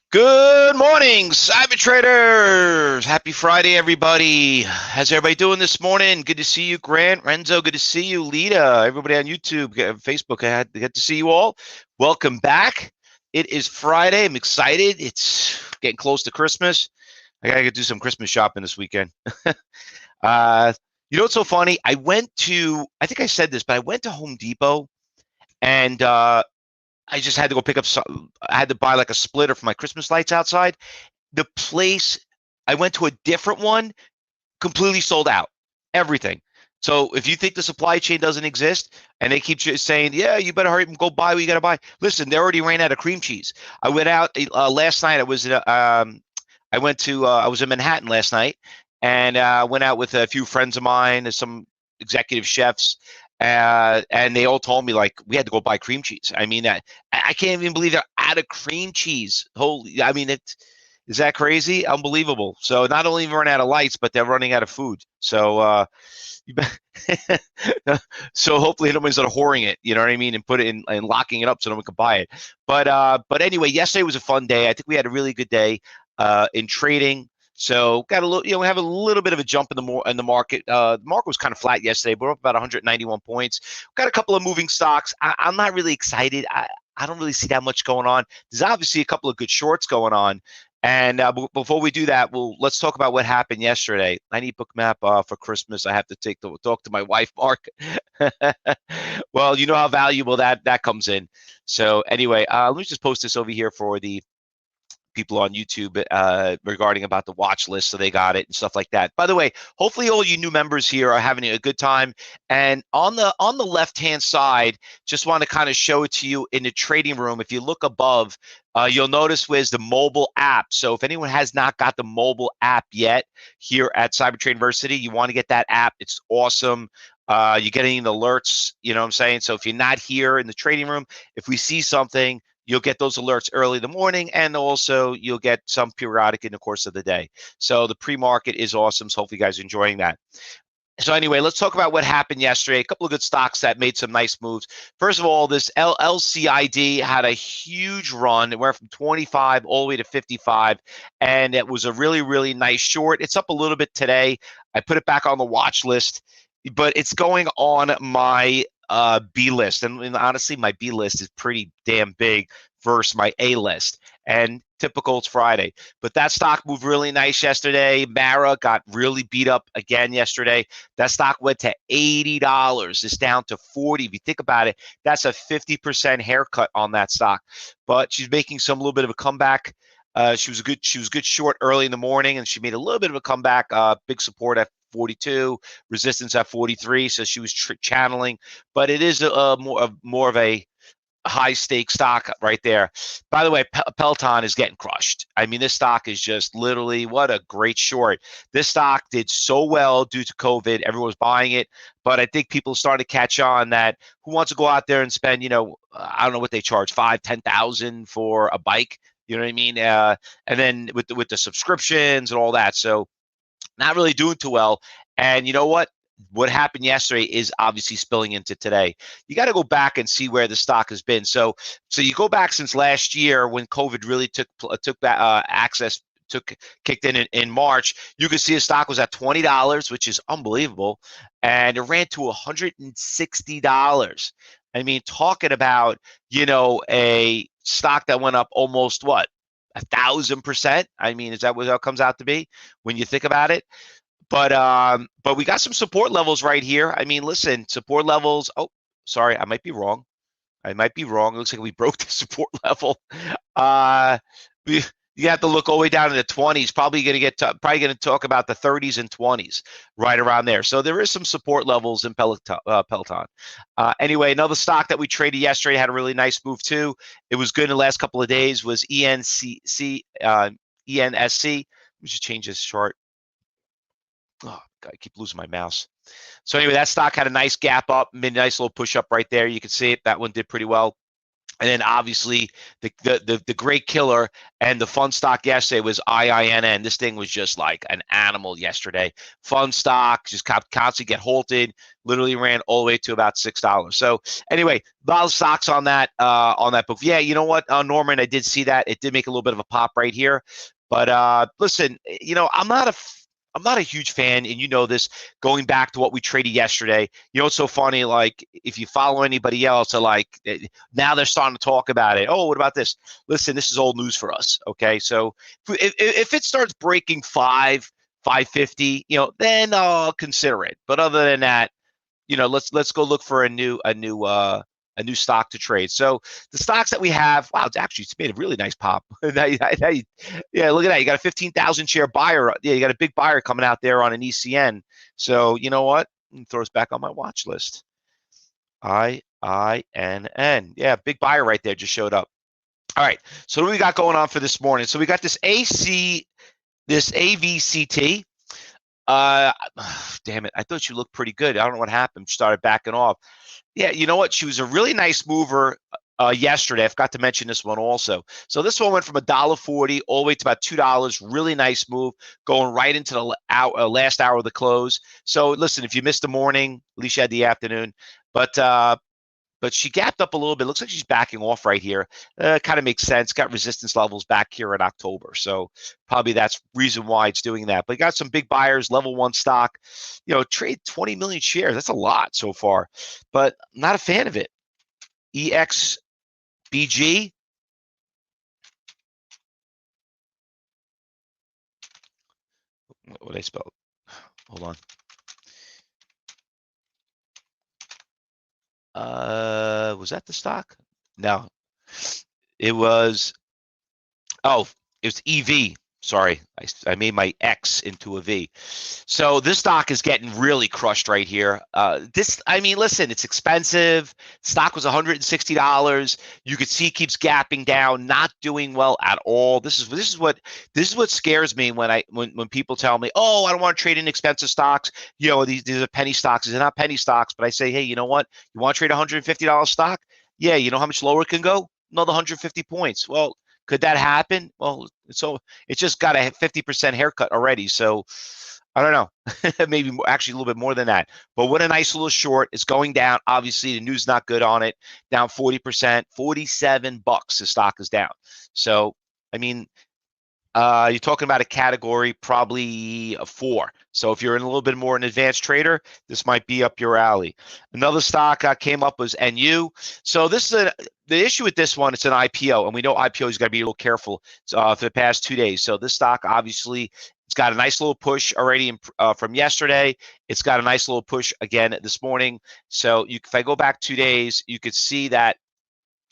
Good morning, cyber traders. Happy Friday, everybody. How's everybody doing this morning? Good to see you, Grant, Renzo. Good to see you, Lita. Everybody on YouTube, Facebook. I had to get to see you all. Welcome back. It is Friday. I'm excited. It's getting close to Christmas. I gotta do some Christmas shopping this weekend. uh, you know what's so funny? I think I said this, but I went to Home Depot and I just had to go pick up some. I had to buy like a splitter for my Christmas lights outside. The place, I went to a different one, completely sold out, everything. So if you think the supply chain doesn't exist and they keep just saying, yeah, you better hurry up and go buy what you got to buy. Listen, they already ran out of cream cheese. I went out last night. I was in Manhattan last night and went out with a few friends of mine and some executive chefs. And they all told me like we had to go buy cream cheese. I mean, I can't even believe they're out of cream cheese. Holy, I mean, is that crazy? Unbelievable. So not only run out of lights, but they're running out of food. So so hopefully nobody's sort of hoarding it, you know what I mean, and put it in and locking it up so no one can buy it. But anyway, yesterday was a fun day. I think we had a really good day in trading. So got a little, we have a little bit of a jump in the market. The market was kind of flat yesterday. We're up about 191 points. Got a couple of moving stocks. I'm not really excited. I don't really see that much going on. There's obviously a couple of good shorts going on. And before we do that, let's talk about what happened yesterday. I need Bookmap for Christmas. I have to talk to my wife, Mark. Well, you know how valuable that comes in. So anyway, let me just post this over here for the people on YouTube regarding about the watch list, so they got it and stuff like that. By the way, hopefully all you new members here are having a good time. And on the left hand side, just want to kind of show it to you in the trading room. If you look above, you'll notice where's the mobile app. So if anyone has not got the mobile app yet here at Cyber Trade University, you want to get that app. It's awesome. You're getting the alerts, you know what I'm saying? So if you're not here in the trading room, if we see something, you'll get those alerts early in the morning, and also you'll get some periodic in the course of the day. So the pre-market is awesome. So hopefully you guys are enjoying that. So anyway, let's talk about what happened yesterday. A couple of good stocks that made some nice moves. First of all, this LCID had a huge run. It went from 25 all the way to 55, and it was a really, really nice short. It's up a little bit today. I put it back on the watch list, but it's going on my B list. And honestly, my B list is pretty damn big versus my A list. And typical, it's Friday. But that stock moved really nice yesterday. Mara got really beat up again yesterday. That stock went to $80. It's down to 40. If you think about it, that's a 50% haircut on that stock. But she's making some little bit of a comeback. She was good short early in the morning, and she made a little bit of a comeback. Big support at 42, resistance at 43. So she was channeling, but it is more of a high stake stock right there. By the way, Peloton is getting crushed. I mean, this stock is just literally what a great short. This stock did so well due to COVID. Everyone was buying it, but I think people started to catch on that who wants to go out there and spend, I don't know what they charge, 5,000-10,000 for a bike. You know what I mean? And then with the subscriptions and all that. So not really doing too well. And you know what? What happened yesterday is obviously spilling into today. You got to go back and see where the stock has been. So you go back since last year when COVID really took access kicked in March. You can see the stock was at $20, which is unbelievable, and it ran to $160. I mean, talking about a stock that went up almost what 1,000%. I mean, is that what that comes out to be when you think about it? But we got some support levels right here. I mean, listen, support levels. Oh, sorry, I might be wrong. It looks like we broke the support level. Uh, you have to look all the way down to the 20s. Probably going to talk about the 30s and 20s, right around there. So there is some support levels in Peloton. Anyway, another stock that we traded yesterday had a really nice move too. It was good in the last couple of days. Was ENSC. Let me just change this chart. Oh, God, I keep losing my mouse. So anyway, that stock had a nice gap up, made a nice little push up right there. You can see it. That one did pretty well. And then obviously the great killer and the fun stock yesterday was IINN. This thing was just like an animal yesterday. Fun stock, just constantly get halted. Literally ran all the way to about $6. So anyway, a lot of stocks on that book. Yeah, you know what, Norman, I did see that. It did make a little bit of a pop right here. But listen, I'm not a huge fan, and you know this, going back to what we traded yesterday. You know, it's so funny, like, if you follow anybody else, now they're starting to talk about it. Oh, what about this? Listen, this is old news for us, okay? So if it starts breaking 550, then I'll consider it. But other than that, let's go look for a new stock to trade. So the stocks that we have, wow, it's made a really nice pop. Yeah, look at that. You got a 15,000 share buyer. Yeah, you got a big buyer coming out there on an ECN. So you know what? Throw us back on my watch list. IINN. Yeah, big buyer right there just showed up. All right. So what do we got going on for this morning? So we got this AVCT. Damn it. I thought you looked pretty good. I don't know what happened. She started backing off. Yeah, you know what? She was a really nice mover yesterday. I forgot to mention this one also. So this one went from $1.40 all the way to about $2. Really nice move, going right into the last hour of the close. So listen, if you missed the morning, at least you had the afternoon. But she gapped up a little bit. Looks like she's backing off right here. Kind of makes sense. Got resistance levels back here in October. So probably that's reason why it's doing that. But you got some big buyers, level one stock. Trade 20 million shares. That's a lot so far. But I'm not a fan of it. EXBG. What did I spell? Hold on. Was that the stock? No. It was EV. Sorry, I made my X into a V. So this stock is getting really crushed right here. Listen, it's expensive. Stock was $160. You could see it keeps gapping down, not doing well at all. This is what scares me when people tell me, oh, I don't want to trade in expensive stocks. These are penny stocks. They're not penny stocks, but I say, hey, you know what? You want to trade $150 stock? Yeah, you know how much lower it can go? Another 150 points. Well, could that happen? Well, so it's just got a 50% haircut already. So I don't know, maybe actually a little bit more than that. But what a nice little short. It's going down. Obviously, the news not good on it. Down 40%, $47. The stock is down. So you're talking about a category probably a 4. So if you're in a little bit more an advanced trader, this might be up your alley. Another stock came up was NU. So this is the issue with this one. It's an IPO, and we know IPOs got to be a little careful for the past 2 days. So this stock obviously it's got a nice little push already from yesterday. It's got a nice little push again this morning. So if I go back 2 days, you could see that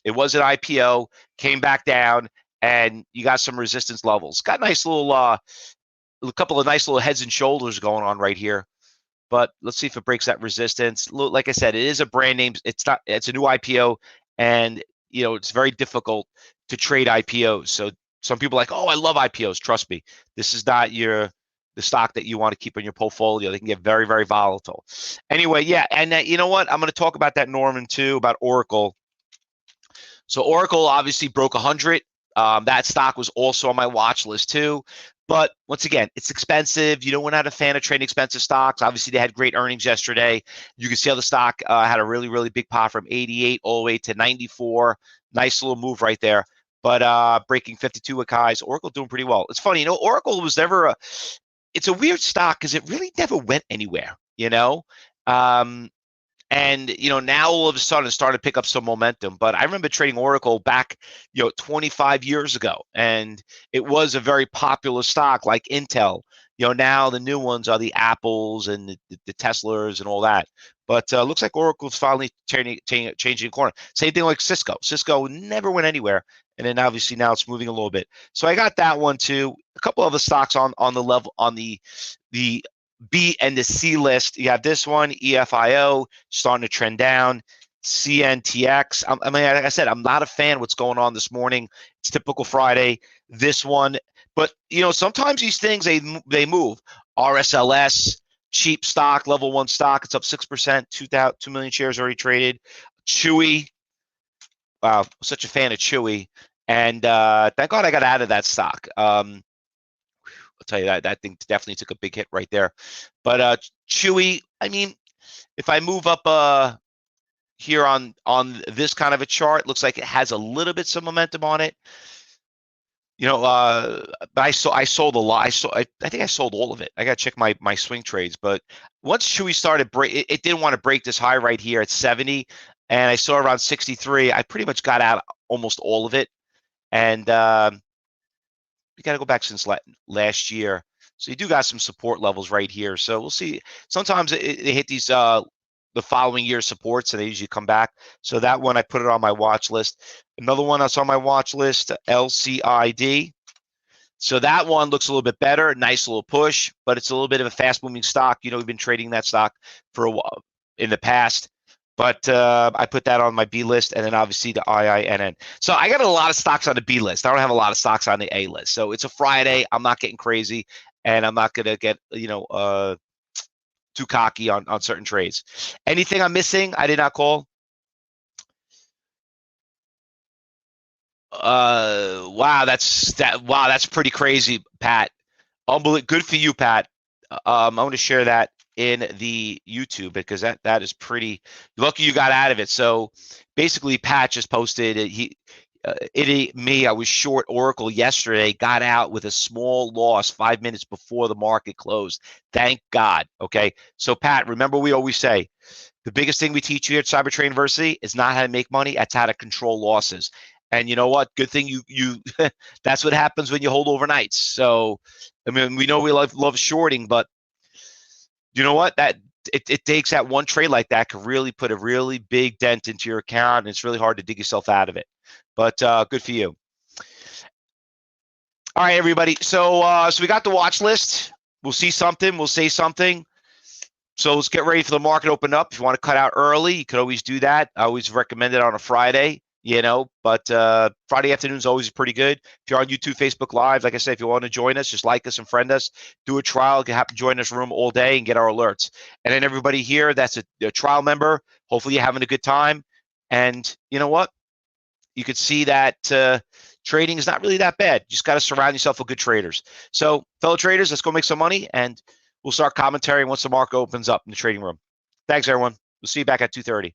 it was an IPO, came back down, and you got some resistance levels. Got nice little, a couple of nice little heads and shoulders going on right here. But let's see if it breaks that resistance. Like I said, it is a brand name. It's a new IPO, and it's very difficult to trade IPOs. So some people are like, oh, I love IPOs. Trust me, this is not the stock that you want to keep in your portfolio. They can get very, very volatile. Anyway, yeah, and you know what? I'm going to talk about that, Norman, too, about Oracle. So Oracle obviously broke 100. That stock was also on my watch list too. But once again, it's expensive. We're not a fan of trading expensive stocks. Obviously, they had great earnings yesterday. You can see how the stock had a really, really big pop from 88 all the way to 94. Nice little move right there. But breaking 52 week highs. Oracle doing pretty well. It's funny, Oracle was never it's a weird stock because it really never went anywhere, And now all of a sudden it's starting to pick up some momentum. But I remember trading Oracle back 25 years ago, and it was a very popular stock like Intel. Now the new ones are the Apples and the Teslas and all that. But looks like Oracle's finally changing corner. Same thing like Cisco. Cisco never went anywhere, and then obviously now it's moving a little bit. So I got that one too. A couple other stocks on the level on the B and the C list. You have this one, EFIO, starting to trend down. CNTX. Like I said, I'm not a fan of what's going on this morning. It's typical Friday. This one, but sometimes these things they move. RSLS, cheap stock, level one stock. It's up 6%. 2 million shares already traded. Chewy. Wow, such a fan of Chewy, and thank God I got out of that stock. I'll tell you that thing definitely took a big hit right there. But Chewy, I mean, if I move up here on this kind of a chart, looks like it has a little bit some momentum on it. You know, but I sold a lot. I think I sold all of it. I got to check my swing trades. But once Chewy started it didn't want to break this high right here at 70, and I saw around 63. I pretty much got out almost all of it, and we got to go back since last year. So you do got some support levels right here. So we'll see. Sometimes they hit these the following year supports, and they usually come back. So that one I put it on my watch list. Another one that's on my watch list, LCID. So that one looks a little bit better, nice little push, but it's a little bit of a fast-moving stock. You know, we've been trading that stock for a while in the past, but I put that on my B list, and then obviously the IINN. So I got a lot of stocks on the B list. I don't have a lot of stocks on the A list. So it's a Friday. I'm not getting crazy, and I'm not going to get, too cocky on certain trades. Anything I'm missing I did not call? Wow, that's pretty crazy, Pat. Unbelievable. Good for you, Pat. I'm going to share that in the YouTube because that is pretty lucky you got out of it. So basically, Pat just posted me. I was short Oracle yesterday, got out with a small loss 5 minutes before the market closed. Thank God. Okay. So Pat, remember we always say the biggest thing we teach you at Cyber Trade University is not how to make money, it's how to control losses. And you know what? Good thing you that's what happens when you hold overnights. So I mean, we know we love shorting, but you know what? That it takes that one trade like that can really put a really big dent into your account, and it's really hard to dig yourself out of it. But good for you. All right, everybody. So we got the watch list. We'll see something. We'll say something. So let's get ready for the market to open up. If you want to cut out early, you could always do that. I always recommend it on a Friday, but Friday afternoon is always pretty good. If you're on YouTube, Facebook Live, like I said, if you want to join us, just like us and friend us, do a trial, you have to join this room all day and get our alerts. And then everybody here that's a trial member, hopefully you're having a good time. And you know what? You could see that trading is not really that bad. You just got to surround yourself with good traders. So fellow traders, let's go make some money, and we'll start commentating once the market opens up in the trading room. Thanks, everyone. We'll see you back at 2:30.